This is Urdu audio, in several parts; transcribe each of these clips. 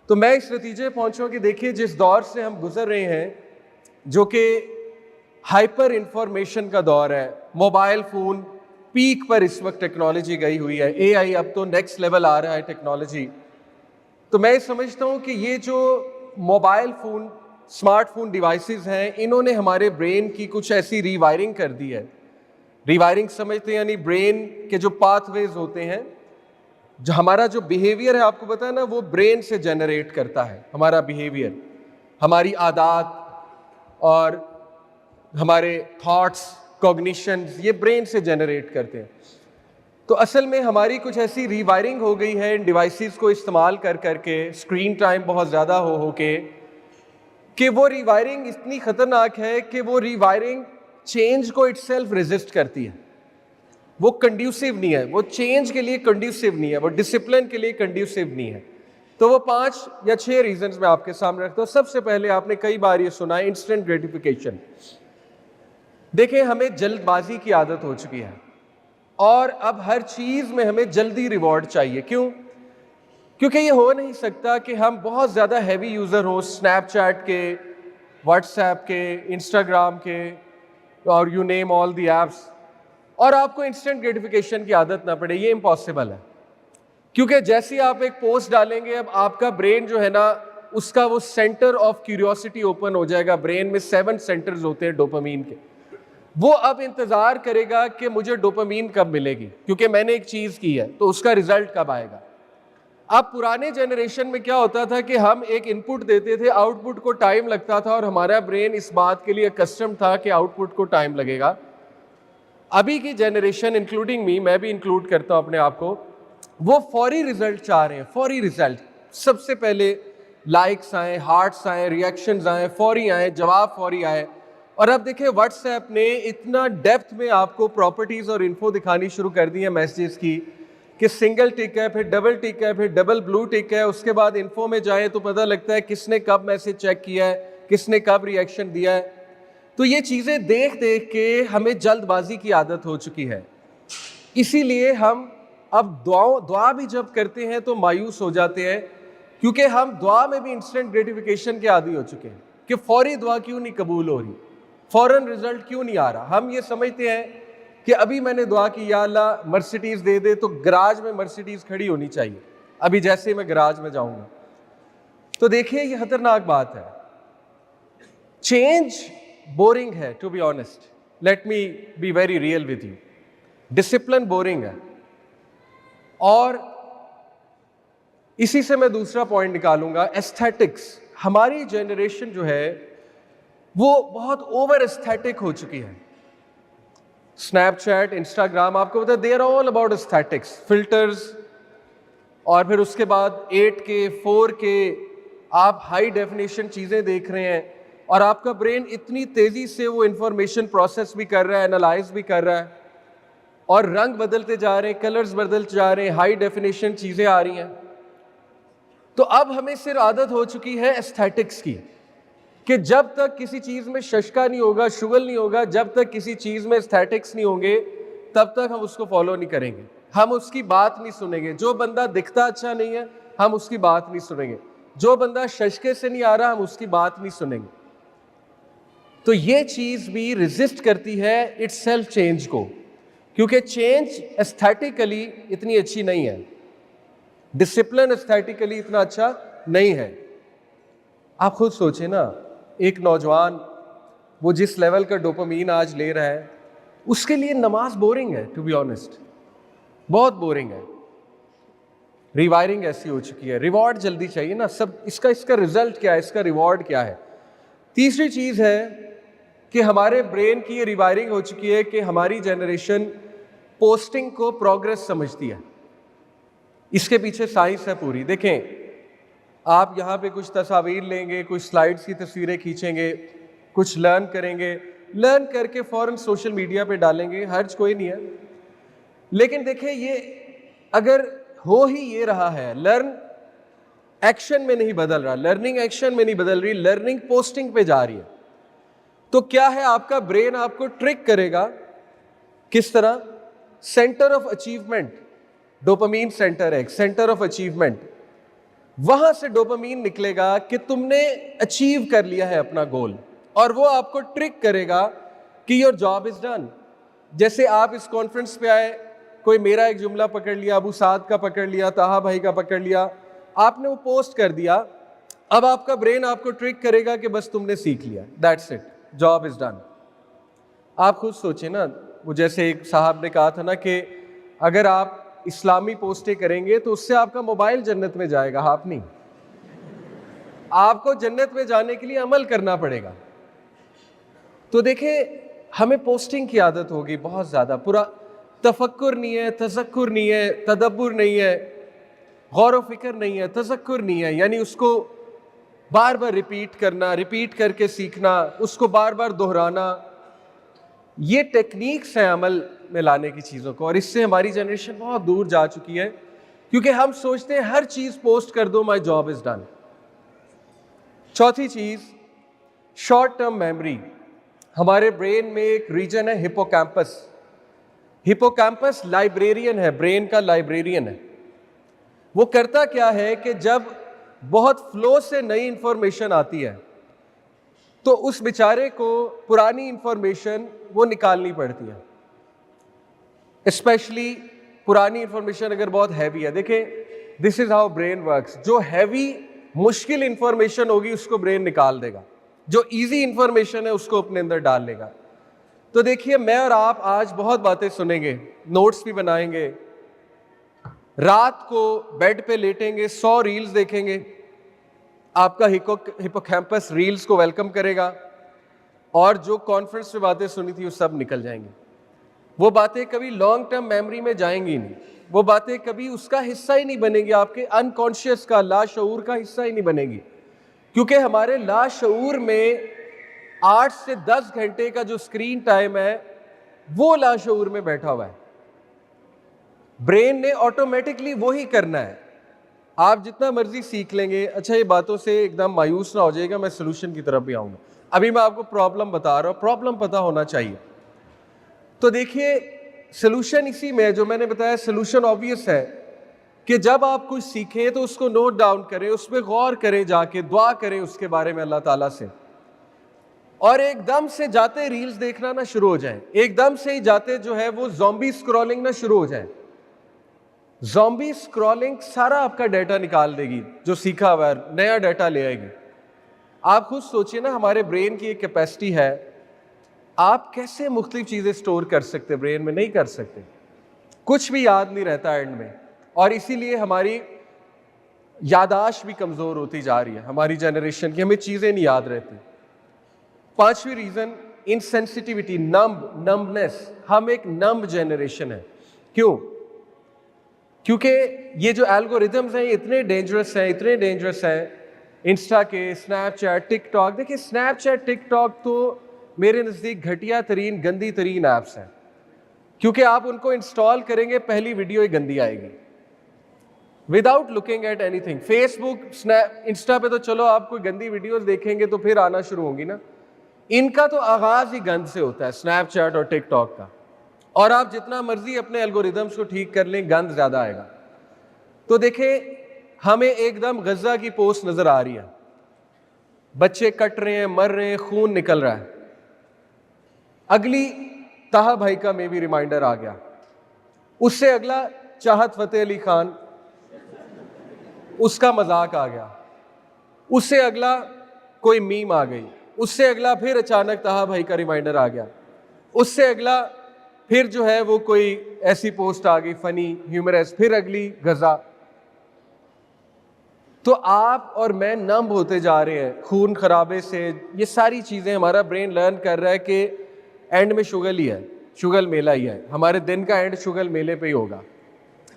تو میں اس نتیجے پہنچا کہ دیکھیے جس دور سے ہم گزر رہے ہیں جو کہ ہائپر انفارمیشن کا دور ہے، موبائل فون پیک پر اس وقت ٹیکنالوجی گئی ہوئی ہے، اے آئی اب تو نیکسٹ لیول آ رہا ہے ٹیکنالوجی. تو میں سمجھتا ہوں کہ یہ جو mobile phone smart phone devices ہیں انہوں نے ہمارے برین کی کچھ ایسی ری وائرنگ کر دی ہے. ری وائرنگ سمجھتے ہیں یعنی برین کے جو پاتھ ویز ہوتے ہیں، جو ہمارا جو بیہیویئر ہے آپ کو پتا ہے نا وہ برین سے جنریٹ کرتا ہے. ہمارا بیہیویئر، ہماری عادات اور ہمارے تھاٹس، کوگنیشنز یہ برین سے جنریٹ کرتے ہیں. تو اصل میں ہماری کچھ ایسی ری وائرنگ ہو گئی ہے ان ڈیوائسز کو استعمال کر کر کے، اسکرین ٹائم بہت زیادہ ہو کے، کہ وہ ری وائرنگ اتنی خطرناک ہے کہ وہ ری وائرنگ چینج کو اٹ سیلف ریزسٹ کرتی ہے. وہ کنڈیوسیو نہیں ہے، وہ چینج کے لیے کنڈیوسیو نہیں ہے، وہ ڈسپلن کے لیے کنڈیوسیو نہیں ہے. تو وہ 5 یا 6 ریزنز میں آپ کے سامنے رکھتا ہوں. سب سے پہلے آپ نے کئی بار یہ سنا ہے انسٹنٹ گریٹیفیکیشن. دیکھیں ہمیں جلد بازی کی عادت ہو چکی ہے اور اب ہر چیز میں ہمیں جلدی ریوارڈ چاہیے. کیوں؟ کیونکہ یہ ہو نہیں سکتا کہ ہم بہت زیادہ ہیوی یوزر ہوں اسنیپ چیٹ کے، واٹس ایپ کے، انسٹاگرام کے اور you name all the apps, اور آپ کو انسٹنٹ گریٹیفیکیشن کی عادت نہ پڑے. یہ امپاسبل ہے. کیونکہ جیسے آپ ایک پوسٹ ڈالیں گے اب آپ کا برین جو ہے نا اس کا وہ سینٹر آف کیوریوسٹی اوپن ہو جائے گا. برین میں 7 سینٹرز ہوتے ہیں ڈوپامین کے. وہ اب انتظار کرے گا کہ مجھے ڈوپامین کب ملے گی، کیونکہ میں نے ایک چیز کی ہے تو اس کا ریزلٹ کب آئے گا. اب پرانے جنریشن میں کیا ہوتا تھا کہ ہم ایک ان پٹ دیتے تھے، آؤٹ پٹ کو ٹائم لگتا تھا اور ہمارا برین اس بات کے لیے کسٹم تھا کہ آؤٹ پٹ کو ٹائم لگے گا. ابھی کی جنریشن انکلوڈنگ می، میں بھی انکلوڈ کرتا ہوں اپنے آپ کو، وہ فوری ریزلٹ چاہ رہے ہیں. فوری ریزلٹ، سب سے پہلے لائکس آئیں، ہارٹس آئیں، ریئیکشنز آئیں، فوری آئیں، جواب فوری آئے. اور اب دیکھیں واٹس ایپ نے اتنا ڈیپتھ میں آپ کو پراپرٹیز اور انفو دکھانی شروع کر دی ہے میسیجز کی کہ سنگل ٹک ہے، پھر ڈبل ٹک ہے، پھر ڈبل بلو ٹک ہے. اس کے بعد انفو میں جائیں تو پتہ لگتا ہے کس نے کب میسیج چیک کیا ہے، کس نے کب ریئیکشن دیا ہے. تو یہ چیزیں دیکھ دیکھ کے ہمیں جلد بازی کی عادت ہو چکی ہے. اسی لیے ہم اب دعا بھی جب کرتے ہیں تو مایوس ہو جاتے ہیں، کیونکہ ہم دعا میں بھی انسٹنٹ گریٹیفیکیشن کے عادی ہو چکے ہیں کہ فوری دعا کیوں نہیں قبول ہو رہی، فوراً رزلٹ کیوں نہیں آ رہا. ہم یہ سمجھتے ہیں کہ ابھی میں نے دعا کی یا اللہ مرسیڈیز دے دے تو گراج میں مرسیڈیز کھڑی ہونی چاہیے ابھی جیسے ہی میں گراج میں جاؤں گا. تو دیکھیے یہ خطرناک بات ہے. چینج بورنگ ہے to be honest, let me be very real with you. Discipline boring ہے. اور اسی سے میں دوسرا پوائنٹ نکالوں گا، ایستھیٹکس. ہماری جنریشن جو ہے وہ بہت اوور ایستھیٹک ہو چکی ہے. اسنیپ چیٹ، انسٹاگرام، آپ کو پتا ہے they are all about aesthetics, filters, اور پھر اس کے بعد 8K 4K آپ ہائی ڈیفینیشن چیزیں دیکھ رہے ہیں اور آپ کا برین اتنی تیزی سے وہ انفارمیشن پروسیس بھی کر رہا ہے، انالائز بھی کر رہا ہے، اور رنگ بدلتے جا رہے ہیں، کلرز بدلتے جا رہے ہیں، ہائی ڈیفینیشن چیزیں آ رہی ہیں. تو اب ہمیں صرف عادت ہو چکی ہے ایستھیٹکس کی کہ جب تک کسی چیز میں ششکا نہیں ہوگا، شغل نہیں ہوگا، جب تک کسی چیز میں ایستھیٹکس نہیں ہوں گے تب تک ہم اس کو فالو نہیں کریں گے، ہم اس کی بات نہیں سنیں گے. جو بندہ دکھتا اچھا نہیں ہے ہم اس کی بات نہیں سنیں گے، جو بندہ ششکے سے نہیں آ رہا ہم اس کی بات نہیں سنیں گے. تو یہ چیز بھی ریزسٹ کرتی ہے اٹ سیلف چینج کو، کیونکہ چینج ایستھیٹیکلی اتنی اچھی نہیں ہے، ڈسپلن ایستھیٹیکلی اتنا اچھا نہیں ہے. آپ خود سوچیں نا، ایک نوجوان وہ جس لیول کا ڈوپامین آج لے رہا ہے اس کے لیے نماز بورنگ ہے ٹو بی آنیسٹ، بہت بورنگ ہے. ریوائرنگ ایسی ہو چکی ہے، ریوارڈ جلدی چاہیے نا سب. اس کا ریزلٹ کیا ہے، اس کا ریوارڈ کیا ہے. تیسری چیز ہے کہ ہمارے برین کی یہ ریوائرنگ ہو چکی ہے کہ ہماری جنریشن پوسٹنگ کو پروگرس سمجھتی ہے. اس کے پیچھے سائنس ہے پوری. دیکھیں آپ یہاں پہ کچھ تصاویر لیں گے، کچھ سلائڈز کی تصویریں کھینچیں گے، کچھ لرن کریں گے، لرن کر کے فوراً سوشل میڈیا پہ ڈالیں گے، حرج کوئی نہیں ہے. لیکن دیکھیں یہ اگر ہو ہی یہ رہا ہے، لرن ایکشن میں نہیں بدل رہا، لرننگ ایکشن میں نہیں بدل رہی، لرننگ پوسٹنگ پہ جا رہی ہے، تو کیا ہے آپ کا برین آپ کو ٹرک کرے گا. کس طرح؟ Centre of achievement, dopamine centre ہے ایک، سینٹر آف اچیومنٹ. وہاں سے ڈوپامین نکلے گا کہ تم نے اچیو کر لیا ہے اپنا گول, اور وہ آپ کو ٹرک کرے گا کہ یور جاب از ڈن. جیسے آپ اس کانفرنس پہ آئے, کوئی میرا ایک جملہ پکڑ لیا, ابو سعد کا پکڑ لیا, طاہا بھائی کا پکڑ لیا, آپ نے وہ پوسٹ کر دیا. اب آپ کا برین آپ کو ٹرک کرے گا کہ بس تم نے سیکھ لیا, that's it, job is done. آپ خود سوچیں نا, وہ جیسے ایک صاحب نے کہا تھا نا کہ اگر آپ اسلامی پوسٹیں کریں گے تو اس سے آپ کا موبائل جنت میں جائے گا, آپ نہیں. آپ کو جنت میں جانے کے لیے عمل کرنا پڑے گا. تو دیکھیں, ہمیں پوسٹنگ کی عادت ہوگی بہت زیادہ, پورا تفکر نہیں ہے, تذکر نہیں ہے, تدبر نہیں ہے, غور و فکر نہیں ہے, تذکر نہیں ہے, یعنی اس کو بار بار ریپیٹ کرنا, ریپیٹ کر کے سیکھنا, اس کو بار بار دہرانا. یہ ٹیکنیکس ہیں عمل میں لانے کی چیزوں کو, اور اس سے ہماری جنریشن بہت دور جا چکی ہے, کیونکہ ہم سوچتے ہیں ہر چیز پوسٹ کر دو, مائی جاب از ڈن. چوتھی چیز, شارٹ ٹرم میموری. ہمارے برین میں ایک ریجن ہے ہپوکیمپس. ہپوکیمپس لائبریرین ہے, برین کا لائبریرین ہے. وہ کرتا کیا ہے کہ جب بہت فلو سے نئی انفارمیشن آتی ہے تو اس بیچارے کو پرانی انفارمیشن وہ نکالنی پڑتی ہے, اسپیشلی پرانی انفارمیشن اگر بہت ہیوی ہے. دیکھیں, دس از ہاؤ برین ورکس. جو ہیوی مشکل انفارمیشن ہوگی اس کو برین نکال دے گا, جو ایزی انفارمیشن ہے اس کو اپنے اندر ڈال لے گا. تو دیکھیے, میں اور آپ آج بہت باتیں سنیں گے, نوٹس بھی بنائیں گے, رات کو بیڈ پہ لیٹیں گے, 100 ریلز دیکھیں گے, آپ کا ہپوکیمپس ریلز کو ویلکم کرے گا, اور جو کانفرنس میں باتیں سنی تھی وہ سب نکل جائیں گی. وہ باتیں کبھی لانگ ٹرم میموری میں جائیں گی نہیں, وہ باتیں کبھی اس کا حصہ ہی نہیں بنے گی, آپ کے انکانشیس کا, لاشعور کا حصہ ہی نہیں بنے گی. کیونکہ ہمارے لاشعور میں 8 سے 10 گھنٹے کا جو اسکرین ٹائم ہے وہ لاشعور میں بیٹھا ہوا ہے. برین نے آٹومیٹکلی وہی کرنا ہے. آپ جتنا مرضی سیکھ لیں گے. اچھا, یہ باتوں سے ایک دم مایوس نہ ہو جائے گا, میں سلوشن کی طرف بھی آؤں گا. ابھی میں آپ کو پرابلم بتا رہا ہوں, پرابلم پتہ ہونا چاہیے. تو دیکھیے, سلوشن اسی میں ہے جو میں نے بتایا. سلوشن آبویس ہے کہ جب آپ کچھ سیکھیں تو اس کو نوٹ ڈاؤن کریں, اس پہ غور کریں, جا کے دعا کریں اس کے بارے میں اللہ تعالیٰ سے, اور ایک دم سے جاتے ریلز دیکھنا نہ شروع ہو جائیں. ایک دم سے ہی جاتے جو ہے وہ زومبی اسکرولنگ نہ شروع ہو جائے. زومبی اسکرولنگ سارا آپ کا ڈیٹا نکال دے گی, جو سیکھا ہوا ہے نیا ڈیٹا لے آئے گی. آپ خود سوچئے نا, ہمارے برین کی ایک کیپیسٹی ہے, آپ کیسے مختلف چیزیں سٹور کر سکتے برین میں؟ نہیں کر سکتے, کچھ بھی یاد نہیں رہتا اینڈ میں. اور اسی لیے ہماری یاداشت بھی کمزور ہوتی جا رہی ہے, ہماری جنریشن کی, ہمیں چیزیں نہیں یاد رہتی. پانچویں ریزن, انسینسٹیوٹی, نمبنس. ہم ایک نمب جنریشن ہے. کیوں؟ کیونکہ یہ جو الگوریدمز ہیں یہ اتنے ڈینجرس ہیں, انسٹا کے, اسنیپ چیٹ, ٹک ٹاک. دیکھیں, اسنیپ چیٹ, ٹک ٹاک تو میرے نزدیک گھٹیا ترین, گندی ترین ایپس ہیں, کیونکہ آپ ان کو انسٹال کریں گے پہلی ویڈیو ہی گندی آئے گی, وداؤٹ لکنگ ایٹ اینی تھنگ. فیس بک, انسٹا پہ تو چلو آپ کوئی گندی ویڈیوز دیکھیں گے تو پھر آنا شروع ہوں گی نا. ان کا تو آغاز ہی گند سے ہوتا ہے, اسنیپ چیٹ اور ٹک ٹاک کا. اور آپ جتنا مرضی اپنے الگوریدمس کو ٹھیک کر لیں, گند زیادہ آئے گا. تو دیکھیں, ہمیں ایک دم غزہ کی پوسٹ نظر آ رہی ہے, بچے کٹ رہے ہیں, مر رہے ہیں, خون نکل رہا ہے. اگلی طاہا بھائی کا میں بھی ریمائنڈر آ گیا, اس سے اگلا چاہت فتح علی خان, اس کا مذاق آ گیا, اس سے اگلا کوئی میم آ گئی, اس سے اگلا پھر اچانک طاہا بھائی کا ریمائنڈر آ گیا, اس سے اگلا پھر جو ہے وہ کوئی ایسی پوسٹ آ گئی فنی, ہیومرس, پھر اگلی غزہ. تو آپ اور میں نمب ہوتے جا رہے ہیں خون خرابے سے. یہ ساری چیزیں ہمارا برین لرن کر رہا ہے کہ اینڈ میں شگل ہی ہے, شگل میلہ ہی ہے, ہمارے دن کا اینڈ شگل میلے پہ ہی ہوگا,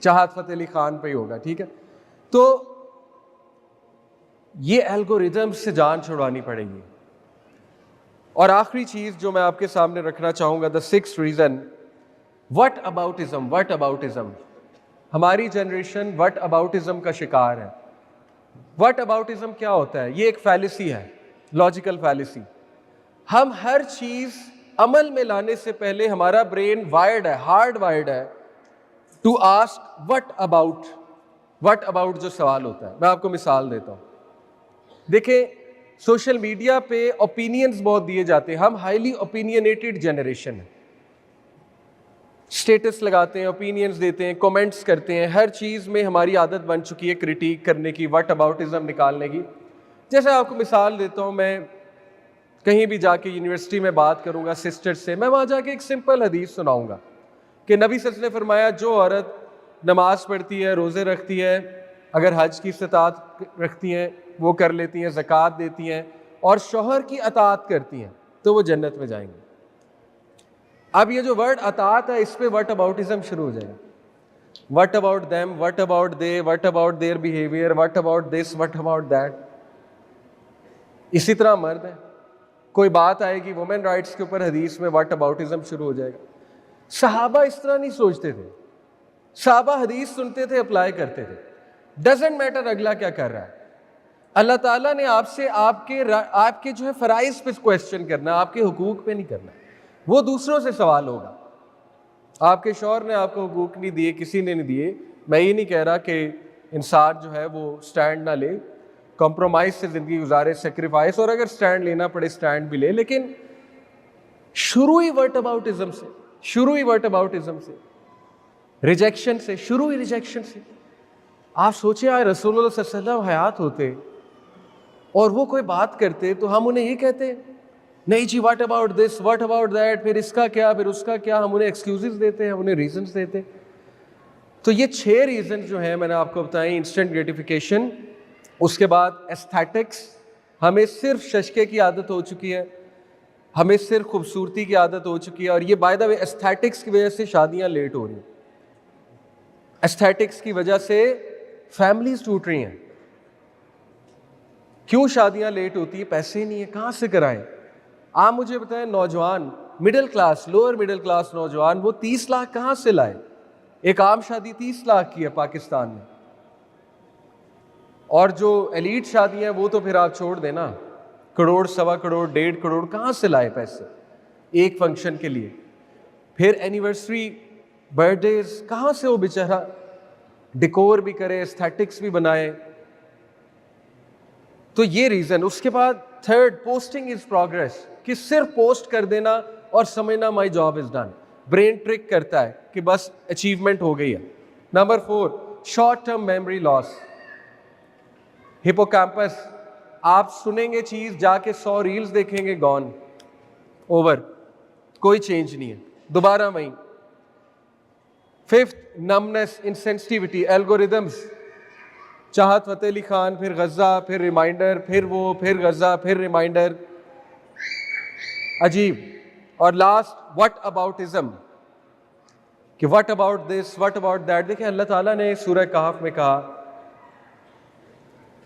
چاہت فتح علی خان پہ ہی ہوگا. ٹھیک ہے, تو یہ الگوریدم سے جان چھڑوانی پڑے گی. اور آخری چیز جو میں آپ کے سامنے رکھنا چاہوں گا, دا 6th ریزن, وٹ اباؤٹزم. ہماری جنریشن وٹ اباؤٹزم کا شکار ہے. وٹ اباؤٹزم کیا ہوتا ہے؟ یہ ایک فیلسی ہے, لاجیکل فیلسی. ہم ہر چیز عمل میں لانے سے پہلے ہمارا برین وائرڈ ہے, ہارڈ وائرڈ ہے to ask what about. What about جو سوال ہوتا ہے. میں آپ کو مثال دیتا ہوں. دیکھیں سوشل میڈیا پہ اوپینینز بہت دیے جاتے ہیں. ہم ہائیلی اوپینینیٹڈ جنریشن ہیں. اسٹیٹس لگاتے ہیں, اوپینینز دیتے ہیں, کومنٹس کرتے ہیں, ہر چیز میں ہماری عادت بن چکی ہے کرٹیک کرنے کی, وٹ اباؤٹزم نکالنے کی. جیسے آپ کو مثال دیتا ہوں, میں کہیں بھی جا کے یونیورسٹی میں بات کروں گا سسٹر سے, میں وہاں جا کے ایک سمپل حدیث سناؤں گا کہ نبی صلی اللہ علیہ وسلم نے فرمایا جو عورت نماز پڑھتی ہے, روزے رکھتی ہے, اگر حج کی استطاعت رکھتی ہیں وہ کر لیتی ہیں, زکوٰۃ دیتی ہیں اور شوہر کی اطاعت کرتی ہیں تو وہ جنت میں جائیں گے. اب یہ جو ورڈ اطاعت ہے اس پہ وٹ اباؤٹزم شروع ہو جائے گا. What about them, what about they, what about their behaviour, what about this, what about that. اسی طرح مرد ہے, کوئی بات آئے گی وومن رائٹس کے اوپر, حدیث میں وٹ اباؤٹزم شروع ہو جائے گا. صحابہ اس طرح نہیں سوچتے تھے. صحابہ حدیث سنتے تھے, اپلائی کرتے تھے. ڈزنٹ میٹر اگلا کیا کر رہا ہے. اللہ تعالیٰ نے آپ سے آپ کے جو ہے فرائض پہ کویسچن کرنا, آپ کے حقوق پہ نہیں کرنا. وہ دوسروں سے سوال ہوگا. آپ کے شوہر نے آپ کو حقوق نہیں دیے, کسی نے نہیں دیے. میں یہ نہیں کہہ رہا کہ انسان جو ہے وہ سٹینڈ نہ لے, کمپرومائز سے زندگی گزارے, سیکریفائس, اور اگر سٹینڈ لینا پڑے سٹینڈ بھی لے, لیکن شروع ہی وٹ اباؤٹزم سے, شروع ہی وٹ اباؤٹزم سے, ریجیکشن سے, شروع ہی ریجیکشن سے. آپ سوچیں آئے رسول اللہ صلی اللہ علیہ وسلم حیات ہوتے اور وہ کوئی بات کرتے تو ہم انہیں یہ کہتے نہیں جی what about this, what about that, پھر اس کا کیا, پھر اس کا کیا. ہم انہیں ایکسکیوزز دیتے ہیں, ہم انہیں ریزنز دیتے. تو یہ 6 ریزن جو ہیں میں نے آپ کو بتائیں. انسٹنٹ گریٹیفیکیشن, اس کے بعد ایستھیٹکس, ہمیں صرف ششکے کی عادت ہو چکی ہے, ہمیں صرف خوبصورتی کی عادت ہو چکی ہے. اور یہ بائی دا وے ایستھیٹکس کی وجہ سے شادیاں لیٹ ہو رہی ہیں, ایستھیٹکس کی وجہ سے فیملیز ٹوٹ رہی ہیں. کیوں شادیاں لیٹ ہوتی ہیں؟ پیسے نہیں ہیں, کہاں سے کرائیں. آپ مجھے بتائیں نوجوان, middle class, lower middle class نوجوان, وہ 30 لاکھ کہاں سے لائے؟ ایک عام شادی 30 لاکھ کی ہے پاکستان میں, اور جو ایلیٹ شادیاں ہیں وہ تو پھر آپ چھوڑ دیں نا, کروڑ, سوا کروڑ, 1.5 کروڑ کہاں سے لائے پیسے ایک فنکشن کے لیے؟ پھر اینیورسری, برتھ ڈیز, کہاں سے وہ بیچارہ ڈیکور بھی کرے, ایستھیٹکس بھی بنائے. تو یہ ریزن. اس کے بعد تھرڈ, پوسٹنگ از پروگرس, کہ صرف پوسٹ کر دینا اور سمجھنا my job is done. Brain trick کرتا ہے کہ بس اچیومنٹ ہو گئی ہے. Number 4, short term memory loss. Hippocampus, آپ سنیں گے چیز, جا کے 100 ریلز دیکھیں گے, گون, اوور, کوئی چینج نہیں ہے, دوبارہ وہیں. 5th, numbness, insensitivity, algorithms. چاہت فتح علی خان, پھر غزہ, پھر ریمائنڈر, پھر وہ, پھر غزہ, پھر ریمائنڈر, عجیب. اور لاسٹ, وٹ اباؤٹزم, کہ what about this, what about that. دیکھیں اللہ تعالیٰ نے سورہ کہف میں کہا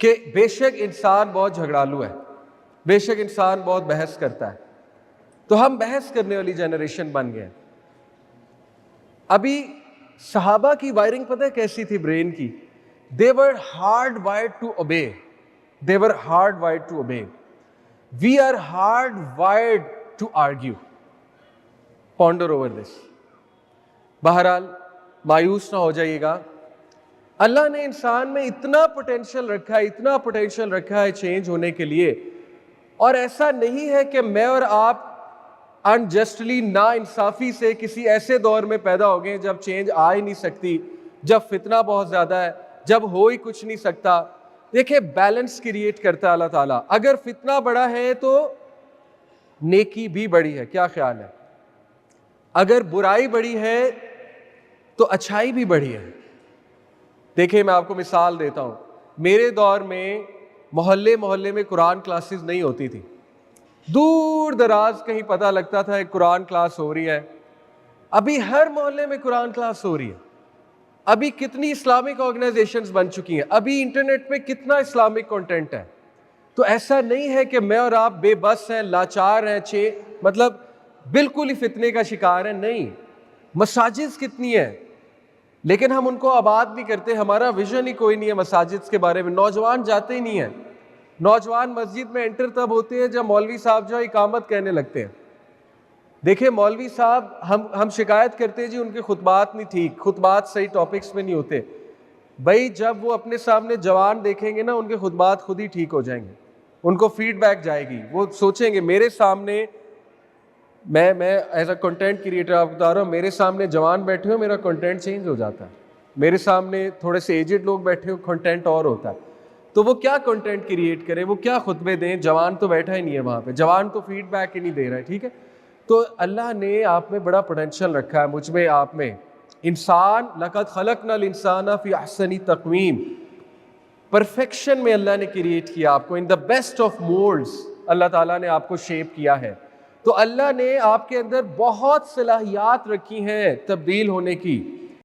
کہ بے شک انسان بہت جھگڑالو ہے, بے شک انسان بہت بحث کرتا ہے. تو ہم بحث کرنے والی جنریشن بن گئے. ابھی صحابہ کی وائرنگ پتہ ہے کیسی تھی برین کی؟ They were hardwired to obey. They were hardwired to obey. We are hardwired to argue. Ponder over this. بہرحال مایوس نہ ہو جائیے گا. اللہ نے انسان میں اتنا پوٹینشیل رکھا ہے, اتنا پوٹینشیل رکھا ہے چینج ہونے کے لیے. اور ایسا نہیں ہے کہ میں اور آپ انجسٹلی, نا انصافی سے کسی ایسے دور میں پیدا ہو گئے جب چینج آ ہی نہیں سکتی, جب فتنہ بہت زیادہ ہے, جب ہو ہی کچھ نہیں سکتا. دیکھیں بیلنس کریٹ کرتا ہے اللہ تعالیٰ. اگر فتنہ بڑا ہے تو نیکی بھی بڑی ہے, کیا خیال ہے؟ اگر برائی بڑی ہے تو اچھائی بھی بڑی ہے. دیکھیں میں آپ کو مثال دیتا ہوں. میرے دور میں محلے میں قرآن کلاسز نہیں ہوتی تھی. دور دراز کہیں پتہ لگتا تھا ایک قرآن کلاس ہو رہی ہے. ابھی ہر محلے میں قرآن کلاس ہو رہی ہے. ابھی کتنی اسلامک آرگنائزیشنز بن چکی ہیں, ابھی انٹرنیٹ پہ کتنا اسلامک کنٹینٹ ہے. تو ایسا نہیں ہے کہ میں اور آپ بے بس ہیں, لاچار ہیں, مطلب بالکل ہی فتنے کا شکار ہیں. نہیں, مساجد کتنی ہیں لیکن ہم ان کو آباد نہیں کرتے. ہمارا ویژن ہی کوئی نہیں ہے مساجد کے بارے میں. نوجوان جاتے ہی نہیں ہیں. نوجوان مسجد میں انٹر تب ہوتے ہیں جب مولوی صاحب جو اقامت کہنے لگتے ہیں. دیکھیں مولوی صاحب, ہم شکایت کرتے ہیں جی ان کے خطبات نہیں ٹھیک, خطبات صحیح ٹاپکس میں نہیں ہوتے. بھائی جب وہ اپنے سامنے جوان دیکھیں گے نا ان کے خطبات خود ہی ٹھیک ہو جائیں گے, ان کو فیڈ بیک جائے گی, وہ سوچیں گے میرے سامنے میں ایز اے کنٹینٹ کریٹر آپ بتا رہا ہوں, میرے سامنے جوان بیٹھے ہو میرا کنٹینٹ چینج ہو جاتا ہے, میرے سامنے تھوڑے سے ایجڈ لوگ بیٹھے ہو کنٹینٹ اور ہوتا ہے. تو وہ کیا کنٹینٹ کریٹ کرے, وہ کیا خطبے دیں, جوان تو بیٹھا ہی نہیں ہے وہاں پہ, جوان تو فیڈ بیک ہی نہیں دے رہا ہے. ٹھیک ہے, تو اللہ نے آپ میں بڑا پوٹینشیل رکھا ہے, مجھ میں آپ میں. انسان لقد خلقنا الانسان فی احسن تقویم, پرفیکشن میں اللہ نے کریٹ کیا آپ کو, ان دا بیسٹ آف مولڈز اللہ تعالیٰ نے آپ کو شیپ کیا ہے. تو اللہ نے آپ کے اندر بہت صلاحیات رکھی ہیں تبدیل ہونے کی.